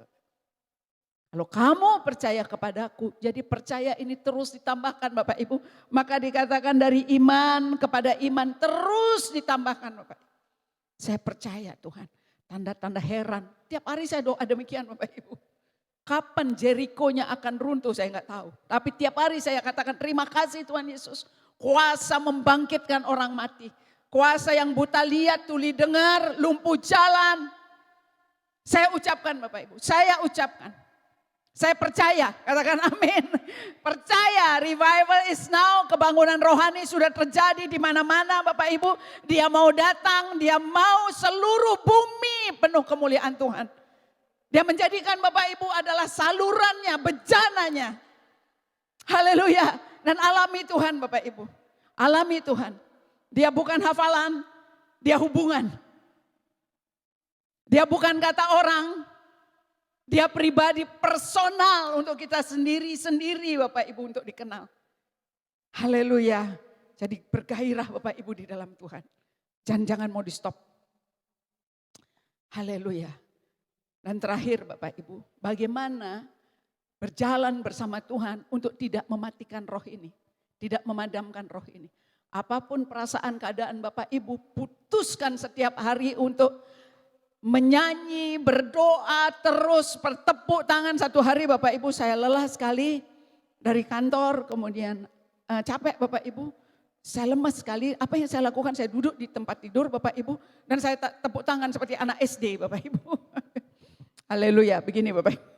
Kalau kamu percaya kepadaku. Jadi percaya ini terus ditambahkan Bapak Ibu. Maka dikatakan dari iman kepada iman terus ditambahkan Bapak Ibu. Saya percaya Tuhan. Tanda-tanda heran. Tiap hari saya doa demikian Bapak Ibu. Kapan Jerikonya akan runtuh saya enggak tahu. Tapi tiap hari saya katakan terima kasih Tuhan Yesus. Kuasa membangkitkan orang mati. Kuasa yang buta lihat, tuli dengar, lumpuh jalan. Saya ucapkan Bapak Ibu, saya ucapkan. Saya percaya, katakan amin. Percaya revival is now, kebangunan rohani sudah terjadi di mana-mana Bapak Ibu. Dia mau datang, dia mau seluruh bumi penuh kemuliaan Tuhan. Dia menjadikan Bapak Ibu adalah salurannya, bejananya. Haleluya. Dan alami Tuhan Bapak Ibu. Alami Tuhan. Dia bukan hafalan, dia hubungan. Dia bukan kata orang. Dia pribadi personal untuk kita sendiri-sendiri Bapak Ibu untuk dikenal. Haleluya. Jadi bergairah Bapak Ibu di dalam Tuhan. Jangan mau di stop. Haleluya. Dan terakhir Bapak Ibu, bagaimana berjalan bersama Tuhan untuk tidak mematikan roh ini. Tidak memadamkan roh ini. Apapun perasaan keadaan Bapak Ibu, putuskan setiap hari untuk menyanyi, berdoa, terus bertepuk tangan. Satu hari Bapak Ibu saya lelah sekali dari kantor, kemudian capek Bapak Ibu. Saya lemas sekali, apa yang saya lakukan? Saya duduk di tempat tidur Bapak Ibu. Dan saya tepuk tangan seperti anak SD Bapak Ibu. Haleluya, begini Bapak Ibu.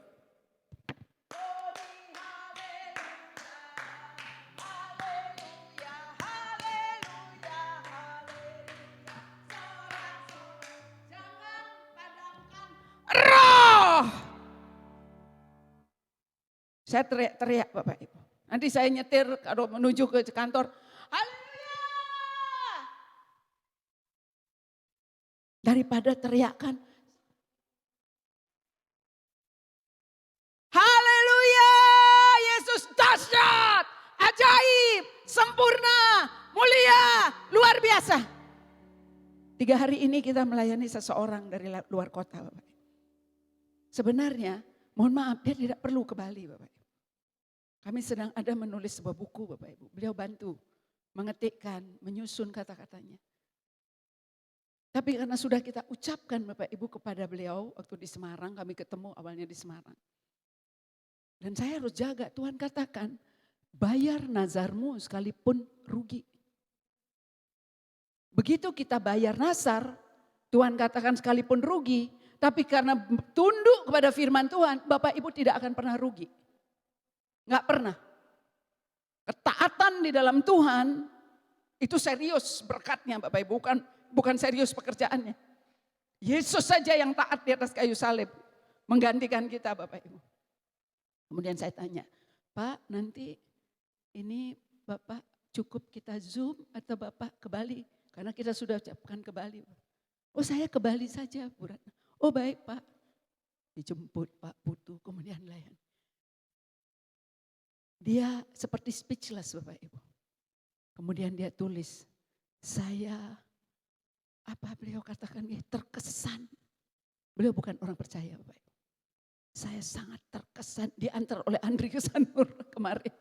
Roh. Saya teriak-teriak Bapak Ibu. Nanti saya nyetir kalau menuju ke kantor. Haleluya. Daripada teriakan. Haleluya. Yesus dahsyat, ajaib, sempurna, mulia, luar biasa. 3 hari ini kita melayani seseorang dari luar kota Bapak. Sebenarnya, mohon maaf, dia tidak perlu ke Bali Bapak Ibu. Kami sedang ada menulis sebuah buku Bapak Ibu. Beliau bantu mengetikkan, menyusun kata-katanya. Tapi karena sudah kita ucapkan Bapak Ibu kepada beliau waktu di Semarang, kami ketemu awalnya di Semarang. Dan saya harus jaga, Tuhan katakan, bayar nazarmu sekalipun rugi. Begitu kita bayar nazar, Tuhan katakan sekalipun rugi, tapi karena tunduk kepada firman Tuhan, Bapak Ibu tidak akan pernah rugi. Enggak pernah. Ketaatan di dalam Tuhan, itu serius berkatnya Bapak Ibu, bukan serius pekerjaannya. Yesus saja yang taat di atas kayu salib, menggantikan kita Bapak Ibu. Kemudian saya tanya, Pak nanti ini Bapak cukup kita Zoom atau Bapak ke Bali? Karena kita sudah ucapkan ke Bali. Oh saya ke Bali saja Bu Ratna. Oh baik Pak. Dijemput Pak Putu kemudian layan. Dia seperti speechless Bapak Ibu. Kemudian dia tulis, saya apa beliau katakan terkesan. Beliau bukan orang percaya Bapak Ibu. Saya sangat terkesan, diantar oleh Andri Kesanur kemarin.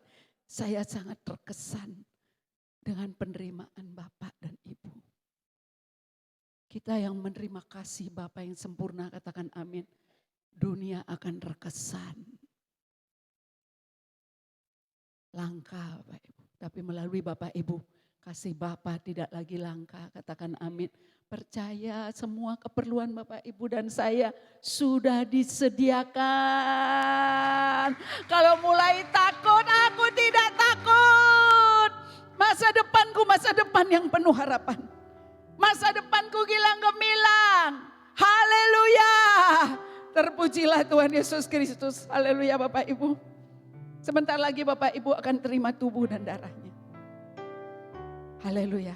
Saya sangat terkesan dengan penerimaan Bapak dan Ibu. Kita yang menerima kasih Bapak yang sempurna, katakan amin. Dunia akan terkesan. Langka Bapak Ibu. Tapi melalui Bapak Ibu, kasih Bapak tidak lagi langka, katakan amin. Percaya semua keperluan Bapak Ibu dan saya sudah disediakan. Kalau mulai takut, aku tidak takut. Masa depanku masa depan yang penuh harapan. Masa depanku gilang gemilang. Haleluya. Terpujilah Tuhan Yesus Kristus. Haleluya Bapak Ibu. Sebentar lagi Bapak Ibu akan terima tubuh dan darahnya. Haleluya.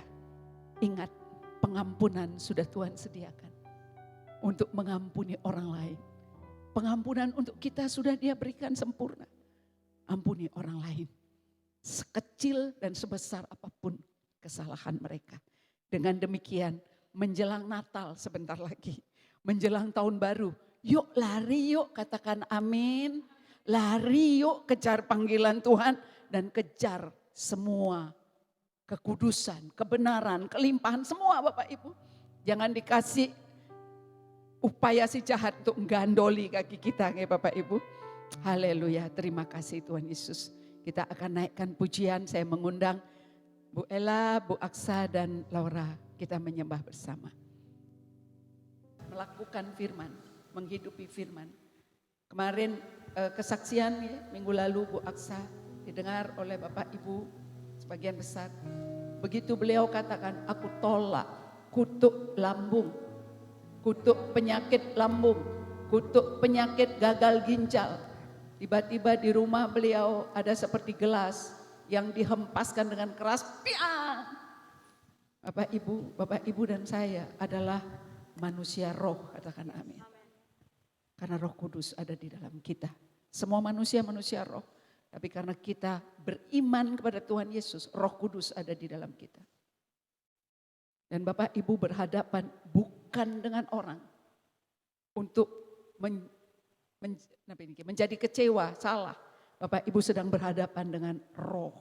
Ingat, pengampunan sudah Tuhan sediakan. Untuk mengampuni orang lain. Pengampunan untuk kita sudah Dia berikan sempurna. Ampuni orang lain. Sekecil dan sebesar apapun kesalahan mereka. Dengan demikian menjelang Natal sebentar lagi. Menjelang tahun baru. Yuk lari yuk, katakan amin. Lari yuk kejar panggilan Tuhan dan kejar semua kekudusan, kebenaran, kelimpahan semua Bapak Ibu. Jangan dikasih upaya si jahat untuk menggandoli kaki kita ya Bapak Ibu. Haleluya, terima kasih Tuhan Yesus. Kita akan naikkan pujian, saya mengundang Bu Ella, Bu Aksa dan Laura, kita menyembah bersama. Melakukan firman, menghidupi firman. Kemarin kesaksian ya, minggu lalu Bu Aksa didengar oleh Bapak Ibu sebagian besar. Begitu beliau katakan, aku tolak kutuk lambung, kutuk penyakit lambung, kutuk penyakit gagal ginjal. Tiba-tiba di rumah beliau ada seperti gelas yang dihempaskan dengan keras. Piang! Bapak Ibu dan saya adalah manusia roh, katakan amin. Karena Roh Kudus ada di dalam kita. Semua manusia roh. Tapi karena kita beriman kepada Tuhan Yesus, Roh Kudus ada di dalam kita. Dan Bapak Ibu berhadapan bukan dengan orang untuk menjadi kecewa, salah. Bapak Ibu sedang berhadapan dengan roh.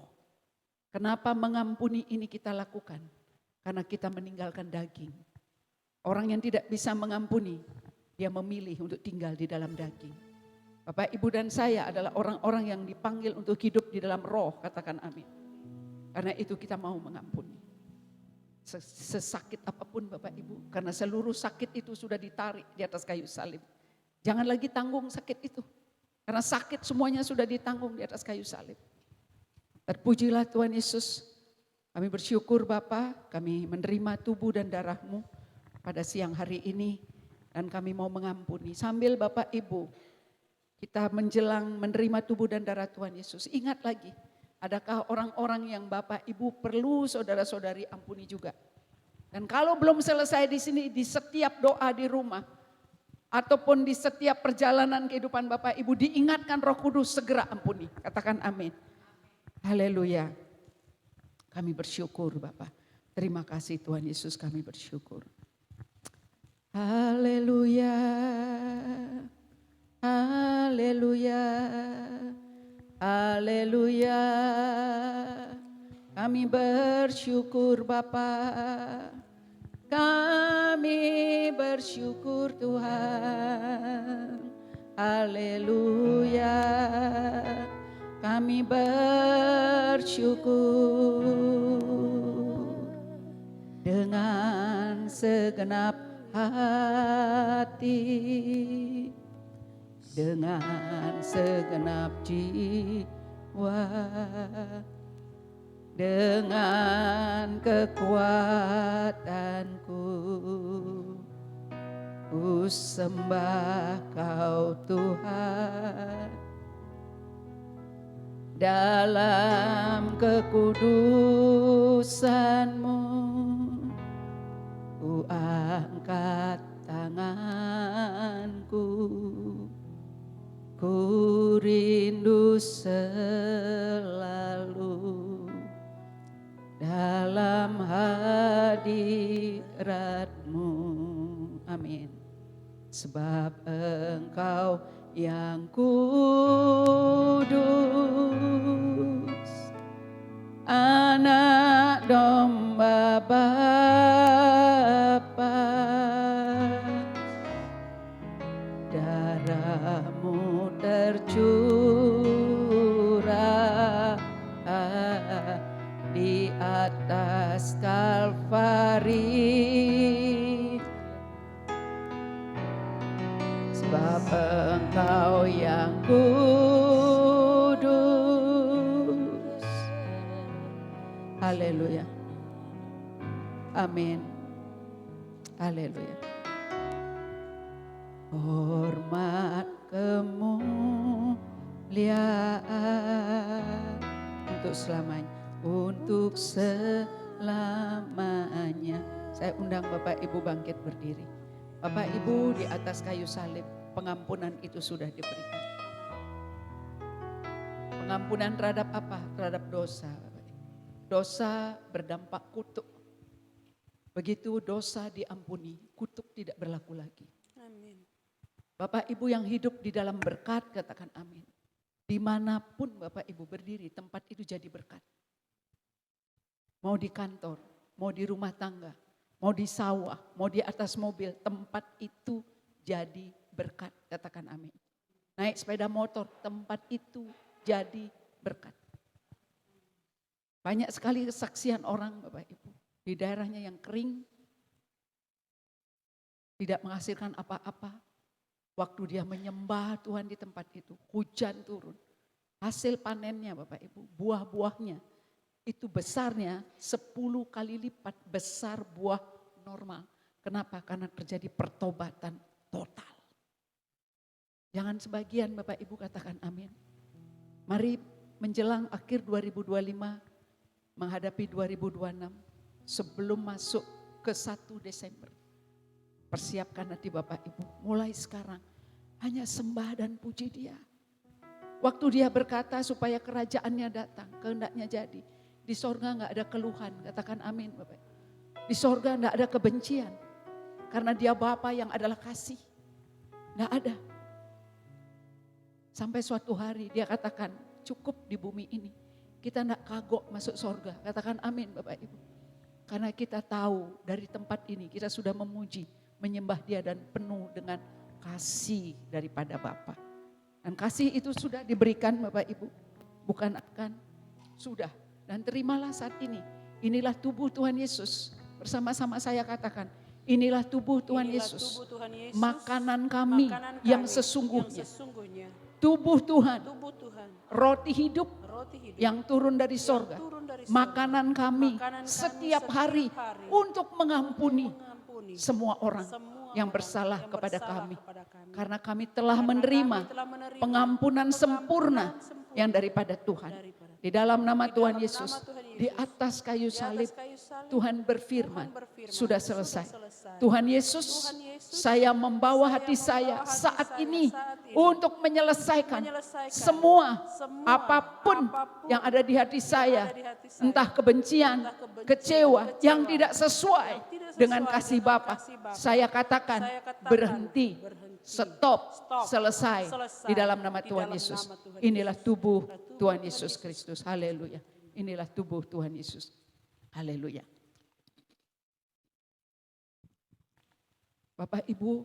Kenapa mengampuni ini kita lakukan? Karena kita meninggalkan daging. Orang yang tidak bisa mengampuni, dia memilih untuk tinggal di dalam daging. Bapak, Ibu dan saya adalah orang-orang yang dipanggil untuk hidup di dalam roh, katakan amin. Karena itu kita mau mengampuni. Sesakit apapun Bapak Ibu, karena seluruh sakit itu sudah ditarik di atas kayu salib. Jangan lagi tanggung sakit itu. Karena sakit semuanya sudah ditanggung di atas kayu salib. Terpujilah Tuhan Yesus. Kami bersyukur Bapa, kami menerima tubuh dan darah-Mu pada siang hari ini. Dan kami mau mengampuni. Sambil Bapak Ibu kita menjelang menerima tubuh dan darah Tuhan Yesus. Ingat lagi, adakah orang-orang yang Bapak Ibu perlu saudara-saudari ampuni juga. Dan kalau belum selesai di sini, di setiap doa di rumah. Ataupun di setiap perjalanan kehidupan Bapak Ibu diingatkan Roh Kudus segera ampuni. Katakan amin. Haleluya. Kami bersyukur Bapak. Terima kasih Tuhan Yesus, kami bersyukur. Haleluya. Haleluya. Haleluya. Kami bersyukur Bapa. Kami bersyukur Tuhan. Haleluya. Kami bersyukur dengan segenap hati, dengan segenap jiwa, dengan kekuatanku, ku sembah Kau Tuhan. Dalam kekudusan-Mu, ku angkat tanganku, ku rindu selalu dalam hadirat-Mu. Amin. sebab Engkau yang kudus, anak domba Bapa, darah-Mu tercurah di atas Kalvari, sebab Engkau yang kudus. Haleluya. Amin. Haleluya. Hormat kemuliaan untuk selamanya. Untuk selamanya. Saya undang Bapak Ibu bangkit berdiri. Bapak Ibu, di atas kayu salib pengampunan itu sudah diberikan. Pengampunan terhadap apa? Terhadap dosa. Dosa berdampak kutuk. Begitu dosa diampuni, kutuk tidak berlaku lagi. Amin. Bapak Ibu yang hidup di dalam berkat, katakan amin. Dimanapun Bapak Ibu berdiri, tempat itu jadi berkat. Mau di kantor, mau di rumah tangga, mau di sawah, mau di atas mobil, tempat itu jadi berkat, katakan amin. Naik sepeda motor, tempat itu jadi berkat. Banyak sekali kesaksian orang Bapak Ibu, di daerahnya yang kering, tidak menghasilkan apa-apa. Waktu dia menyembah Tuhan di tempat itu, hujan turun. Hasil panennya Bapak Ibu, buah-buahnya itu besarnya 10 kali lipat besar buah normal. Kenapa? Karena terjadi pertobatan total. Jangan sebagian Bapak Ibu katakan amin. Mari menjelang akhir 2025, menghadapi 2026, sebelum masuk ke 1 Desember. Persiapkan hati Bapak Ibu, mulai sekarang hanya sembah dan puji Dia. Waktu Dia berkata supaya kerajaannya datang, kehendaknya jadi. Di sorga enggak ada keluhan, katakan amin Bapak. Di sorga enggak ada kebencian, karena Dia Bapa yang adalah kasih. Enggak ada. Sampai suatu hari Dia katakan cukup di bumi ini. Kita enggak kagok masuk sorga, katakan amin Bapak Ibu. Karena kita tahu dari tempat ini kita sudah memuji, menyembah Dia dan penuh dengan kasih daripada Bapa. Dan kasih itu sudah diberikan Bapak Ibu, bukan akan, sudah. Dan terimalah saat ini, inilah tubuh Tuhan Yesus. Bersama-sama saya katakan, inilah tubuh Tuhan Yesus, makanan kami yang sesungguhnya. Tubuh Tuhan, roti hidup yang turun dari sorga. Makanan kami setiap hari untuk mengampuni semua orang yang bersalah kepada kami. Karena kami telah menerima pengampunan sempurna yang daripada Tuhan. Di dalam nama Tuhan Yesus, di atas kayu salib, Tuhan berfirman, sudah selesai. Tuhan Yesus, saya membawa hati saya saat ini untuk menyelesaikan semua apapun yang ada di hati saya. Entah kebencian, kecewa, yang tidak sesuai dengan kasih Bapa. Saya katakan berhenti, stop, selesai di dalam nama Tuhan Yesus. Inilah tubuh Tuhan Yesus Kristus. Haleluya. Inilah tubuh Tuhan Yesus. Haleluya. Bapak Ibu,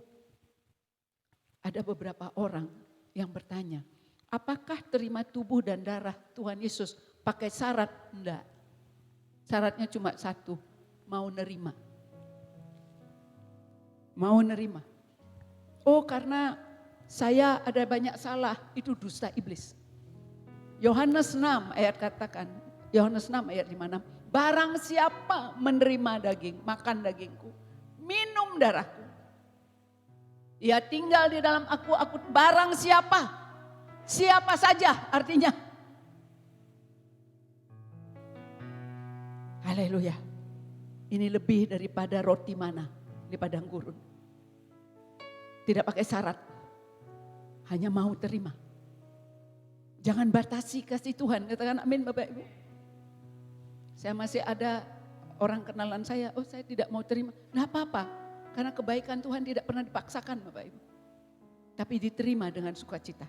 ada beberapa orang yang bertanya, apakah terima tubuh dan darah Tuhan Yesus pakai syarat? Enggak. Syaratnya cuma satu, mau nerima. Mau nerima. Oh, karena saya ada banyak salah, itu dusta iblis. Yohanes 6 ayat katakan, Yohanes 6 ayat 5, barang siapa menerima daging, makan dagingku, minum darahku, ia tinggal di dalam aku barang siapa, siapa saja artinya. Haleluya. Ini lebih daripada roti mana di padang gurun. Tidak pakai syarat, hanya mau terima. Jangan batasi kasih Tuhan, katakan amin Bapak Ibu. Saya masih ada orang kenalan saya, oh saya tidak mau terima, enggak apa-apa. Karena kebaikan Tuhan tidak pernah dipaksakan Bapak Ibu. Tapi diterima dengan sukacita.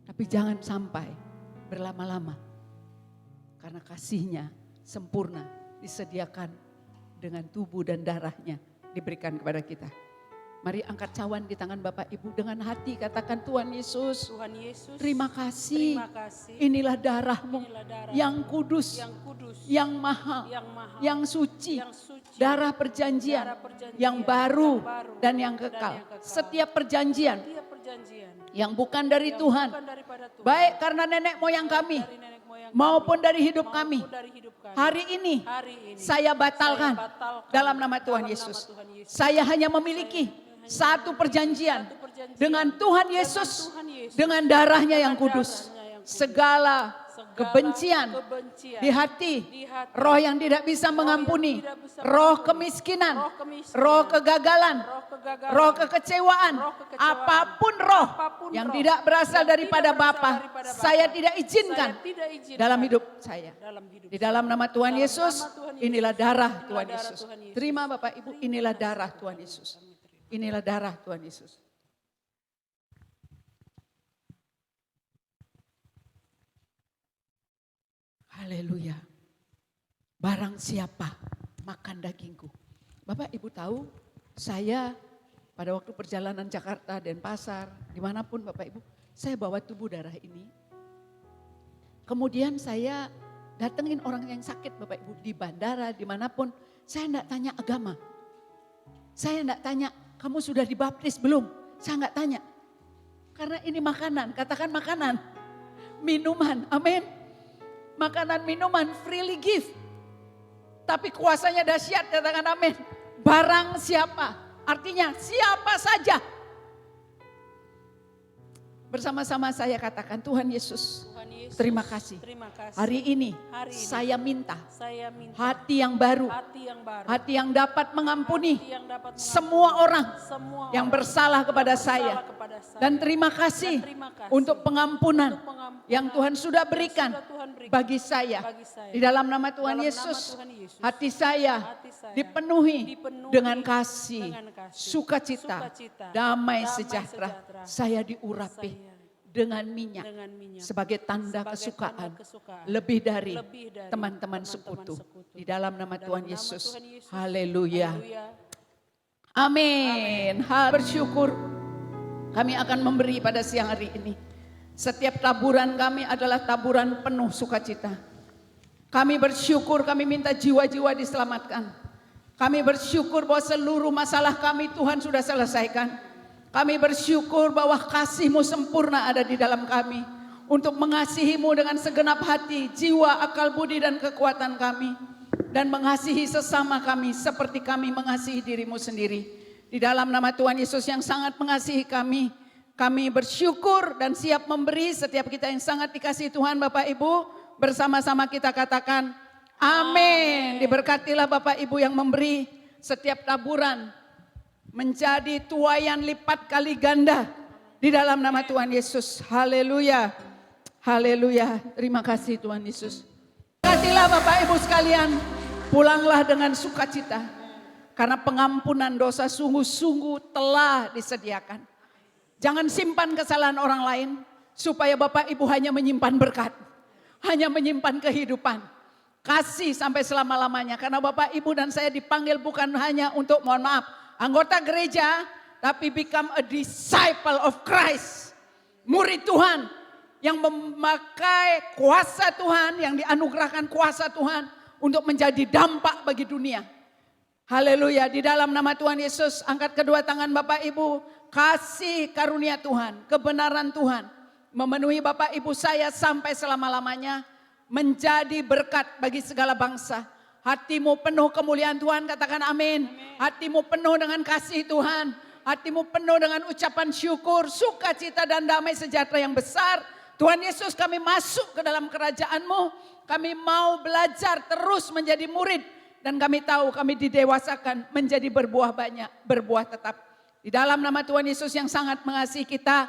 Tapi jangan sampai berlama-lama. Karena kasihnya sempurna disediakan dengan tubuh dan darahnya diberikan kepada kita. Mari angkat cawan di tangan Bapak Ibu dengan hati katakan Tuhan Yesus, Tuhan Yesus, terima kasih. terima kasih. Inilah darah-Mu Inilah darah yang kudus, yang mahal, yang suci, darah perjanjian, yang baru dan yang kekal. Setiap perjanjian yang bukan dari Tuhan, baik karena nenek moyang kami maupun dari hidup kami, hari ini saya batalkan dalam nama Tuhan Yesus. Saya hanya memiliki satu perjanjian dengan Tuhan Yesus, dengan darahnya yang kudus. Segala kebencian di hati, roh yang tidak bisa mengampuni, roh kemiskinan, roh kegagalan, roh kekecewaan, apapun roh yang tidak berasal daripada Bapa, saya tidak izinkan dalam hidup saya. Di dalam nama Tuhan Yesus, inilah darah Tuhan Yesus. Terima Bapak Ibu, inilah darah Tuhan Yesus. Inilah darah Tuhan Yesus. Haleluya. Barang siapa makan dagingku. Bapak Ibu tahu, saya pada waktu perjalanan Jakarta, Denpasar, dimanapun Bapak Ibu, saya bawa tubuh darah ini. Kemudian saya datengin orang yang sakit Bapak Ibu di bandara, dimanapun. Saya enggak tanya agama. Saya enggak tanya, kamu sudah dibaptis belum? Saya enggak tanya. Karena ini makanan, katakan makanan. Minuman, amin. Makanan, minuman, freely give. Tapi kuasanya dahsyat, katakan amin. Barang siapa, artinya siapa saja. Bersama-sama saya katakan Tuhan Yesus, terima kasih. Hari ini saya minta hati yang baru, hati yang dapat mengampuni semua orang yang bersalah kepada saya. Dan terima kasih untuk pengampunan yang Tuhan sudah berikan bagi saya. Di dalam nama Tuhan Yesus, hati saya dipenuhi dengan kasih, sukacita, damai sejahtera. Saya diurapi dengan minyak sebagai tanda kesukaan lebih dari teman-teman sekutu. Di dalam nama Tuhan Yesus. Haleluya. Amin. Bersyukur kami akan memberi pada siang hari ini. Setiap taburan kami adalah taburan penuh sukacita. Kami bersyukur, kami minta jiwa-jiwa diselamatkan. Kami bersyukur bahwa seluruh masalah kami Tuhan sudah selesaikan. Kami bersyukur bahwa kasih-Mu sempurna ada di dalam kami. Untuk mengasihi-Mu dengan segenap hati, jiwa, akal, budi, dan kekuatan kami. Dan mengasihi sesama kami seperti kami mengasihi diri-Mu sendiri. Di dalam nama Tuhan Yesus yang sangat mengasihi kami, kami bersyukur dan siap memberi. Setiap kita yang sangat dikasihi Tuhan Bapak Ibu, bersama-sama kita katakan amin. Diberkatilah Bapak Ibu yang memberi, setiap taburan menjadi tuaian lipat kali ganda di dalam nama Tuhan Yesus. Haleluya. Haleluya. Terima kasih Tuhan Yesus. Berkatilah Bapak Ibu sekalian, pulanglah dengan sukacita. Karena pengampunan dosa sungguh-sungguh telah disediakan. Jangan simpan kesalahan orang lain supaya Bapak Ibu hanya menyimpan berkat. Hanya menyimpan kehidupan. Kasih sampai selama-lamanya. Karena Bapak Ibu dan saya dipanggil bukan hanya untuk, mohon maaf, anggota gereja, tapi become a disciple of Christ. Murid Tuhan yang memakai kuasa Tuhan, yang dianugerahkan kuasa Tuhan untuk menjadi dampak bagi dunia. Haleluya, di dalam nama Tuhan Yesus, angkat kedua tangan Bapak Ibu, kasih karunia Tuhan, kebenaran Tuhan, memenuhi Bapak Ibu saya sampai selama-lamanya, menjadi berkat bagi segala bangsa. Hatimu penuh kemuliaan Tuhan, katakan amin. Hatimu penuh dengan kasih Tuhan, hatimu penuh dengan ucapan syukur, sukacita dan damai sejahtera yang besar. Tuhan Yesus, kami masuk ke dalam kerajaan-Mu, kami mau belajar terus menjadi murid. Dan kami tahu kami didewasakan menjadi berbuah banyak, berbuah tetap. Di dalam nama Tuhan Yesus yang sangat mengasihi kita,